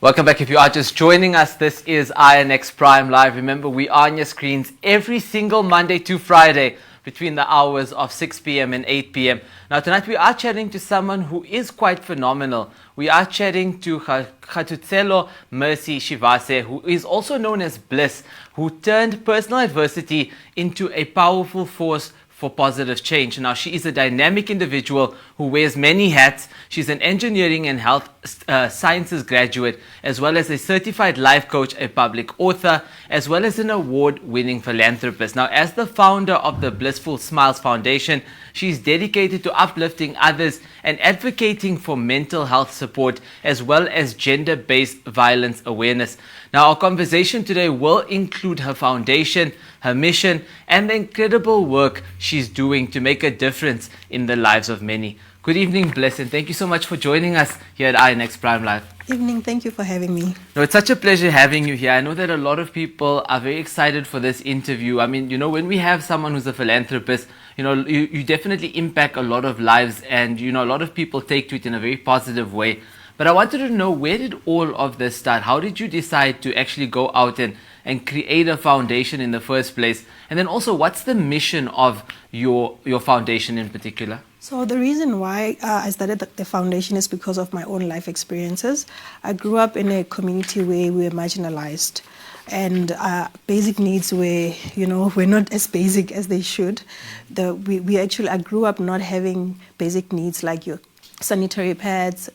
Welcome back. If you are just joining us, this is INX Prime Live. Remember, we are on your screens every single Monday to Friday between the hours of 6 p.m. and 8 p.m. Now, tonight we are chatting to someone who is quite phenomenal. We are chatting to Khathutshelo Mercy Tshivhase, who is also known as Bliss, who turned personal adversity into a powerful force for positive change. Now, she is a dynamic individual who wears many hats. She's an engineering and health sciences graduate, as well as a certified life coach, a public author, as well as an award-winning philanthropist. Now, as the founder of the Blissful Smiles Foundation, she's dedicated to uplifting others and advocating for mental health support, as well as gender-based violence awareness. Now, our conversation today will include her foundation, her mission, and the incredible work she's doing to make a difference in the lives of many. Good evening, Bliss, and thank you so much for joining us here at INX Prime Live. Evening, thank you for having me. No, it's such a pleasure having you here. I know that a lot of people are very excited for this interview. I mean, when we have someone who's a philanthropist, you definitely impact a lot of lives, and, a lot of people take to it in a very positive way. But I wanted to know, where did all of this start? How did you decide to actually go out and create a foundation in the first place? And then also, what's the mission of your foundation in particular? So the reason why I started the foundation is because of my own life experiences. I grew up in a community where we were marginalized, and basic needs were not as basic as they should. I grew up not having basic needs like your sanitary pads,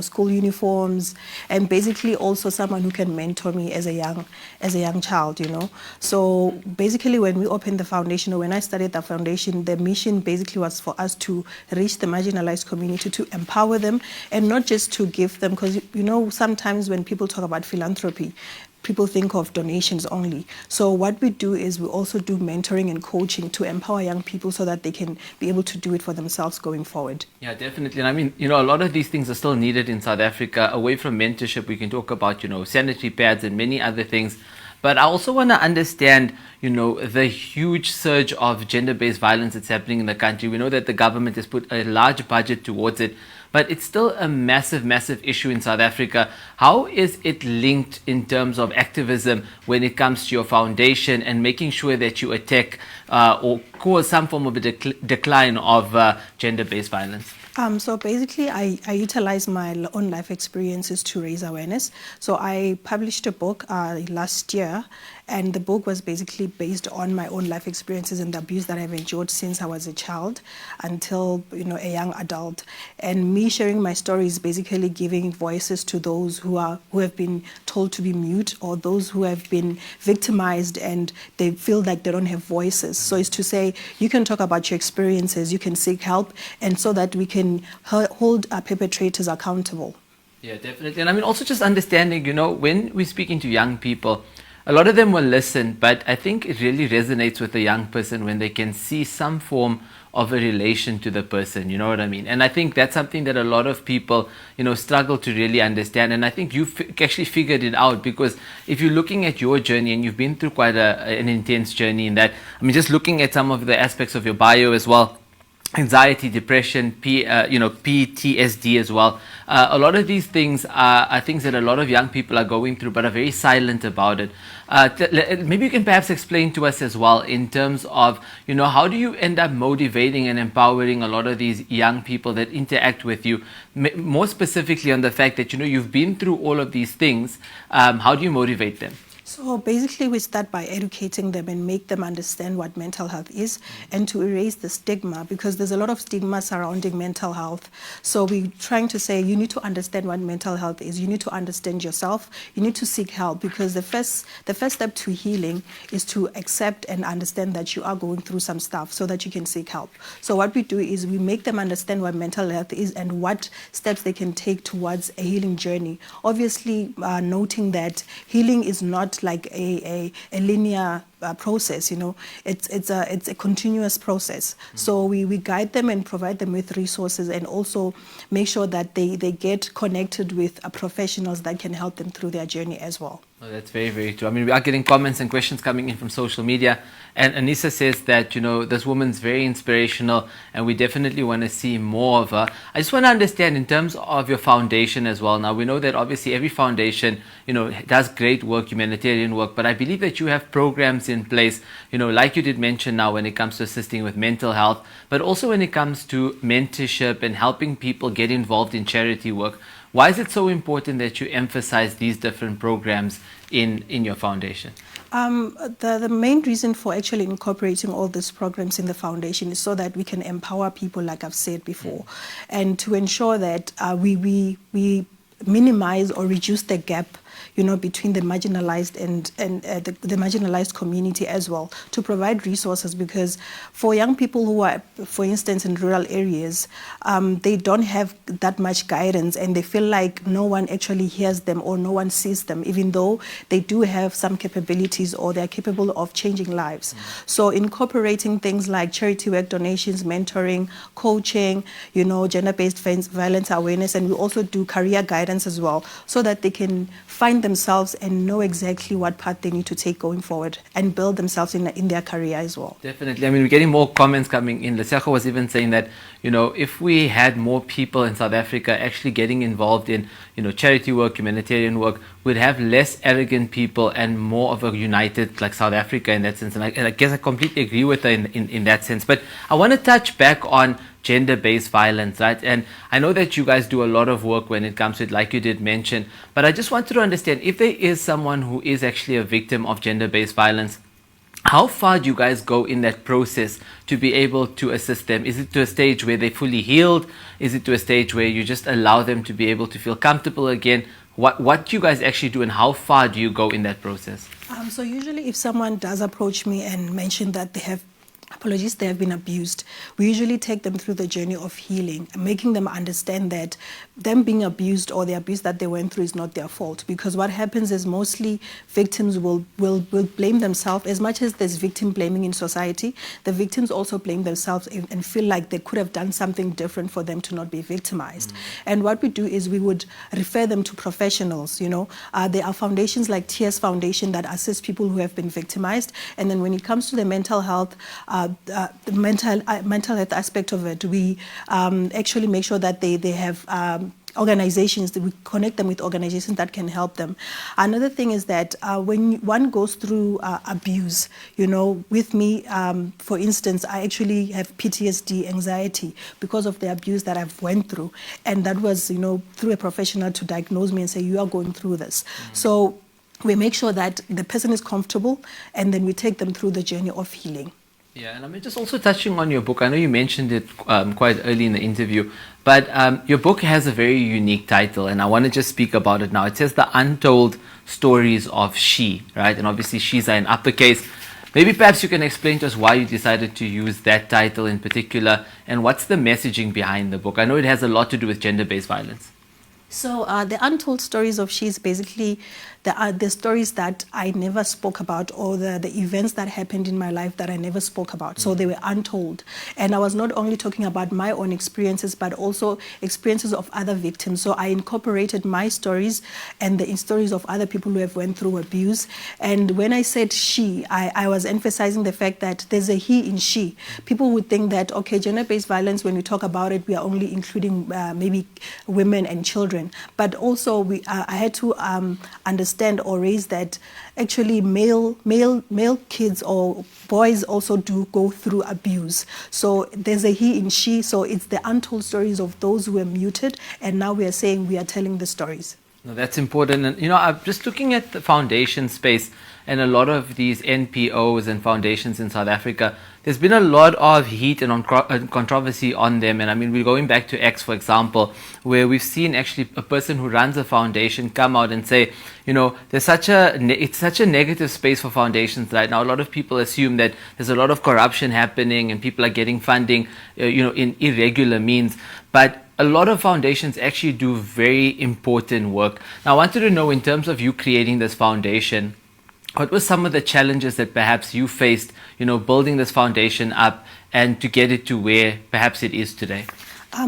school uniforms, and basically also someone who can mentor me as a young child, So basically, when we opened the foundation, or when I started the foundation, the mission basically was for us to reach the marginalized community, to empower them, and not just to give them, because sometimes when people talk about philanthropy, people think of donations only. So what we do is we also do mentoring and coaching to empower young people so that they can be able to do it for themselves going forward. Yeah, definitely. And I mean, a lot of these things are still needed in South Africa. Away from mentorship, we can talk about, sanitary pads and many other things. But I also want to understand, the huge surge of gender-based violence that's happening in the country. We know that the government has put a large budget towards it, but it's still a massive, massive issue in South Africa. How is it linked in terms of activism when it comes to your foundation and making sure that you attack or cause some form of a decline of gender-based violence? So basically, I utilize my own life experiences to raise awareness. So I published a book last year, and the book was basically based on my own life experiences and the abuse that I've endured since I was a child until a young adult. And me sharing my story is basically giving voices to those who have been told to be mute, or those who have been victimized and they feel like they don't have voices. So it's to say, you can talk about your experiences, you can seek help, and so that we can hold our perpetrators accountable. Yeah, definitely. And I mean, also just understanding, when we're speaking to young people, a lot of them will listen, but I think it really resonates with a young person when they can see some form of a relation to the person, you know what I mean? And I think that's something that a lot of people, struggle to really understand. And I think you've actually figured it out, because if you're looking at your journey, and you've been through quite an intense journey in that, I mean, just looking at some of the aspects of your bio as well, anxiety, depression, PTSD as well. A lot of these things are things that a lot of young people are going through, but are very silent about it. Maybe you can perhaps explain to us as well, in terms of, how do you end up motivating and empowering a lot of these young people that interact with you, more specifically on the fact that, you've been through all of these things. How do you motivate them? So basically, we start by educating them and make them understand what mental health is, and to erase the stigma, because there's a lot of stigma surrounding mental health. So we're trying to say, you need to understand what mental health is. You need to understand yourself. You need to seek help, because the first step to healing is to accept and understand that you are going through some stuff, so that you can seek help. So what we do is we make them understand what mental health is and what steps they can take towards a healing journey. Obviously, noting that healing is not like a linear process. It's a continuous process. So we guide them and provide them with resources, and also make sure that they get connected with professionals that can help them through their journey as well. Oh, that's very, very true. I mean, we are getting comments and questions coming in from social media. And Anissa says that, this woman's very inspirational and we definitely want to see more of her. I just want to understand in terms of your foundation as well. Now, we know that obviously every foundation, does great work, humanitarian work, but I believe that you have programs in place, like you did mention now when it comes to assisting with mental health, but also when it comes to mentorship and helping people get involved in charity work. Why is it so important that you emphasize these different programs in your foundation? The main reason for actually incorporating all these programs in the foundation is so that we can empower people, like I've said before, and to ensure that we minimize or reduce the gap between the marginalized and the marginalized community as well, to provide resources, because for young people who are, for instance, in rural areas, they don't have that much guidance and they feel like no one actually hears them or no one sees them, even though they do have some capabilities or they're capable of changing lives. So incorporating things like charity work, donations, mentoring, coaching, gender-based violence awareness, and we also do career guidance as well, so that they can find themselves and know exactly what path they need to take going forward and build themselves in their career as well. Definitely. I mean, we're getting more comments coming in. Lesego was even saying that, if we had more people in South Africa actually getting involved in, charity work, humanitarian work, we'd have less arrogant people and more of a united, like South Africa in that sense. And I guess I completely agree with her in that sense. But I want to touch back on gender-based violence, right? And I know that you guys do a lot of work when it comes to it, like you did mention, but I just wanted to understand, if there is someone who is actually a victim of gender-based violence, how far do you guys go in that process to be able to assist them? Is it to a stage where they're fully healed? Is it to a stage where you just allow them to be able to feel comfortable again? What do you guys actually do, and how far do you go in that process? So usually if someone does approach me and mention that they have been abused, we usually take them through the journey of healing, making them understand that them being abused or the abuse that they went through is not their fault. Because what happens is mostly victims will blame themselves. As much as there's victim blaming in society, the victims also blame themselves and feel like they could have done something different for them to not be victimized. And what we do is we would refer them to professionals. There are foundations like TS Foundation that assist people who have been victimized. And then when it comes to the mental health, the mental health aspect of it, we actually make sure that they have organizations, that we connect them with organizations that can help them. Another thing is that when one goes through abuse, with me, for instance, I actually have PTSD, anxiety, because of the abuse that I've went through. And that was, through a professional to diagnose me and say, you are going through this. So we make sure that the person is comfortable, and then we take them through the journey of healing. Yeah, and I'm just also touching on your book. I know you mentioned it quite early in the interview, but your book has a very unique title, and I want to just speak about it now. It says The Untold Stories of She, right? And obviously she's in uppercase. Maybe perhaps you can explain to us why you decided to use that title in particular, and what's the messaging behind the book? I know it has a lot to do with gender-based violence. So the Untold Stories of She is basically the stories that I never spoke about, or the events that happened in my life that I never spoke about. So they were untold. And I was not only talking about my own experiences, but also experiences of other victims. So I incorporated my stories and the stories of other people who have went through abuse. And when I said she, I was emphasizing the fact that there's a he in she. People would think that, okay, gender-based violence, when we talk about it, we are only including maybe women and children. But also I had to understand or raise that actually male kids or boys also do go through abuse. So there's a he in she. So it's the untold stories of those who were muted, and now we are saying we are telling the stories. No, that's important. And I'm just looking at the foundation space and a lot of these NPOs and foundations in South Africa. There's been a lot of heat and controversy on them. And I mean, we're going back to X, for example, where we've seen actually a person who runs a foundation come out and say, it's such a negative space for foundations right now. A lot of people assume that there's a lot of corruption happening and people are getting funding, in irregular means. But a lot of foundations actually do very important work. Now, I wanted to know, in terms of you creating this foundation, what were some of the challenges that perhaps you faced, building this foundation up and to get it to where perhaps it is today?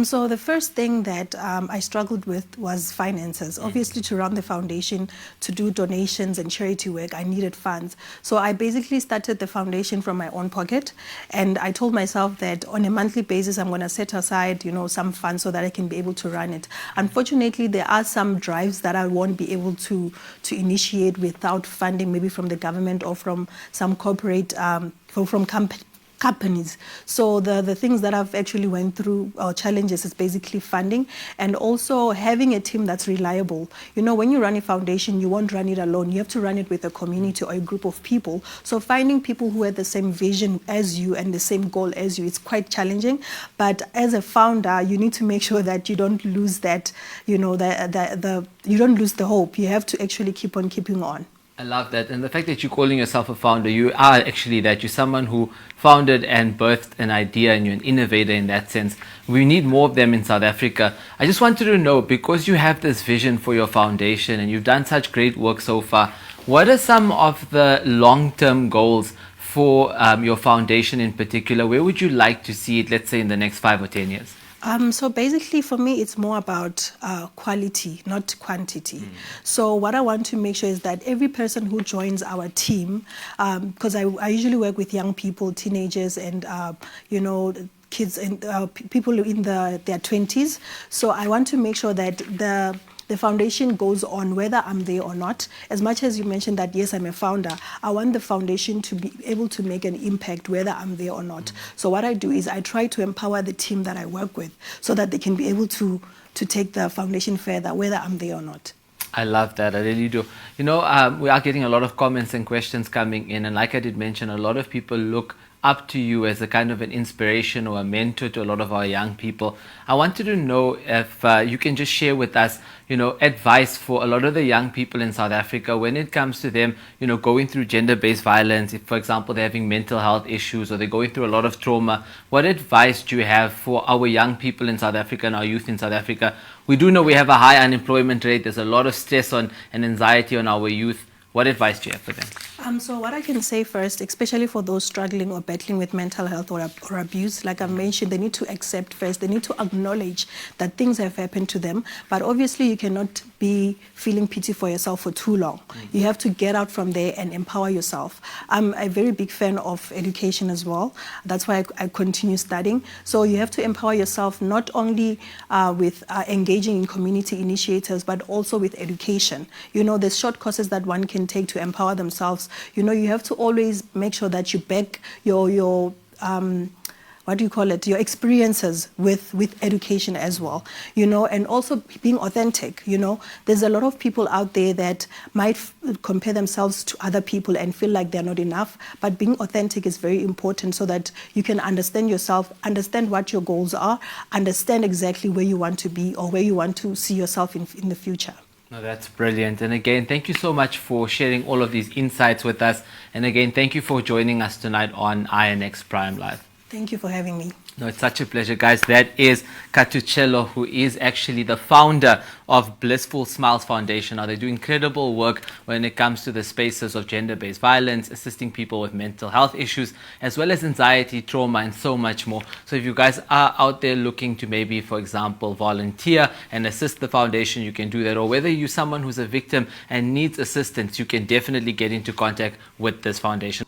So the first thing that I struggled with was finances. Obviously, to run the foundation, to do donations and charity work, I needed funds. So I basically started the foundation from my own pocket, and I told myself that on a monthly basis, I'm going to set aside, some funds so that I can be able to run it. Unfortunately, there are some drives that I won't be able to initiate without funding, maybe from the government or from some corporate, from companies. So the things that I've actually went through or challenges is basically funding, and also having a team that's reliable. When you run a foundation, you won't run it alone. You have to run it with a community or a group of people. So finding people who have the same vision as you and the same goal as you, it's quite challenging. But as a founder, you need to make sure that you don't lose that, you don't lose the hope. You have to actually keep on keeping on. I love that. And the fact that you're calling yourself a founder, you are actually that. You're someone who founded and birthed an idea, and you're an innovator in that sense. We need more of them in South Africa. I just wanted to know, because you have this vision for your foundation and you've done such great work so far, what are some of the long-term goals for your foundation in particular? Where would you like to see it, let's say, in the next 5 or 10 years? So basically, for me, it's more about quality, not quantity. So what I want to make sure is that every person who joins our team, because I usually work with young people, teenagers, and kids and people in their 20s. So I want to make sure that the foundation goes on whether I'm there or not. As much as you mentioned that, yes, I'm a founder, I want the foundation to be able to make an impact whether I'm there or not. So what I do is I try to empower the team that I work with so that they can be able to take the foundation further whether I'm there or not. I love that. I really do. We are getting a lot of comments and questions coming in. And like I did mention, a lot of people look up to you as a kind of an inspiration or a mentor to a lot of our young people. I wanted to know if you can just share with us, advice for a lot of the young people in South Africa when it comes to them, going through gender-based violence. If, for example, they're having mental health issues or they're going through a lot of trauma, what advice do you have for our young people in South Africa and our youth in South Africa? We do know we have a high unemployment rate. There's a lot of stress and anxiety on our youth. What advice do you have for them? So what I can say first, especially for those struggling or battling with mental health or abuse, like I mentioned, they need to accept first, they need to acknowledge that things have happened to them. But obviously you cannot be feeling pity for yourself for too long. You have to get out from there and empower yourself. I'm a very big fan of education as well. That's why I continue studying. So you have to empower yourself not only with engaging in community initiators, but also with education. There's short courses that one can take to empower themselves. You have to always make sure that you back your your experiences with education as well, and also being authentic. There's a lot of people out there that might compare themselves to other people and feel like they're not enough, but being authentic is very important so that you can understand yourself, understand what your goals are, understand exactly where you want to be or where you want to see yourself in the future. No, that's brilliant. And again, thank you so much for sharing all of these insights with us. And again, thank you for joining us tonight on INX Prime Live. Thank you for having me. No, it's such a pleasure, guys. That is Khathutshelo, who is actually the founder of Blissful Smiles Foundation. Now, they do incredible work when it comes to the spaces of gender-based violence, assisting people with mental health issues, as well as anxiety, trauma, and so much more. So if you guys are out there looking to maybe, for example, volunteer and assist the foundation, you can do that. Or whether you're someone who's a victim and needs assistance, you can definitely get into contact with this foundation.